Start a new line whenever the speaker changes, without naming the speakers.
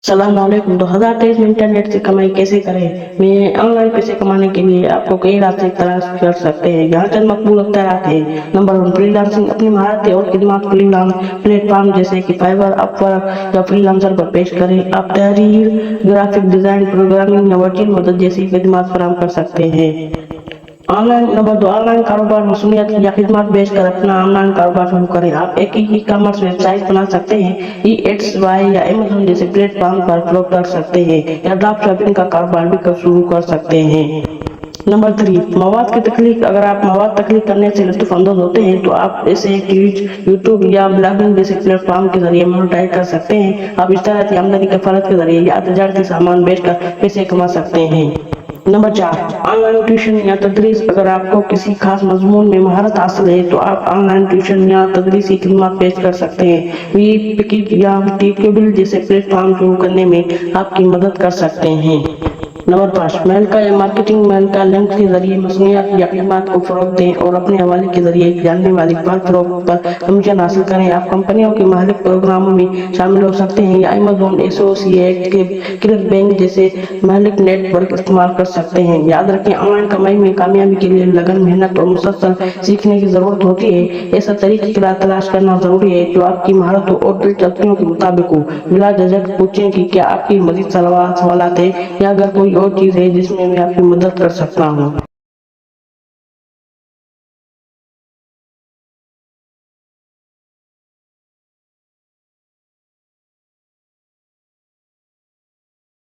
السلام علیکم 2023 میں انٹرنیٹ سے کمائی کیسے کریں؟ میں آن لائن پیسے کمانے کے لیے آپ کو کئی راستے تلاش کر سکتے ہیں۔ یہاں چند مقبول اختیارات ہیں۔ نمبر 1، فری لانسنگ، اپنی مہارتیں اور خدمات فری لانس پلیٹ فارم جیسے کہ فائبر، اپ ورک یا فری لانسر پر پیش کریں۔ آپ تحریر، گرافک ڈیزائن، پروگرامنگ یا ورچوئل مدد جیسی خدمات فراہم کر سکتے ہیں۔ نمبر 2، آن لائن کاروبار، مصنوعات یا خدمات بیچ کر اپنا آن لائن کاروبار شروع کریں۔ آپ ایک ای کامرس ویب سائٹ بنا سکتے ہیں، ای ایڈس وائی یا Amazon جیسے پلیٹ فارم پر فروخت کر سکتے ہیں، یا ڈراپ شپنگ کا کاروبار بھی شروع کر سکتے ہیں۔ نمبر 3، مواد کی تخلیق، اگر آپ مواد تخلیق کرنے سے لطف اندوز ہوتے ہیں تو آپ اسے ٹویچ، یوٹیوب یا بلاگنگ جیسے پلیٹ فارم کے ذریعے مونیٹائز کر سکتے ہیں۔ آپ اشتہارات یا آمدنی کفالت کے ذریعے یا تجارتی سامان بیچ کر پیسے کما سکتے ہیں۔ نمبر 4، آن لائن ٹیوشن یا تدریس، اگر آپ کو کسی خاص مضمون میں مہارت حاصل ہے تو آپ آن لائن ٹیوشن یا تدریسی خدمات پیش کر سکتے ہیں۔ وی پیکج یا ٹیچیبل جیسے پلیٹ فارم شروع کرنے میں آپ کی مدد کر سکتے ہیں۔ نمبر 5، ملکہ یا مارکیٹنگ، ملکہ لنک کے ذریعے مصنوعات یا خدمات کو فروغ دیں اور اپنے حوالے کے ذریعے ایک جاننے والی بات فروخت پر کمیشن حاصل کریں۔ آپ کمپنیوں کے مالک پروگراموں میں شامل ہو سکتے ہیں یا Amazon ایسوسی ایٹ، کلک بینک جیسے مالک نیٹ ورک استعمال کر سکتے ہیں۔ یاد رکھیں، آن لائن کمائی میں کامیابی کے لیے لگن، محنت اور مسلسل سیکھنے کی ضرورت ہوتی ہے۔ ایسا طریقہ کار تلاش کرنا ضروری ہے جو آپ کی مہارتوں اور دلچسپیوں کے مطابق ہو۔ بلا جھجک پوچھیں کہ کیا آپ کی مزید سوالات ہیں، یا اگر کوئی اور چیز ہے جس میں میں آپ کی مدد کر سکتا ہوں۔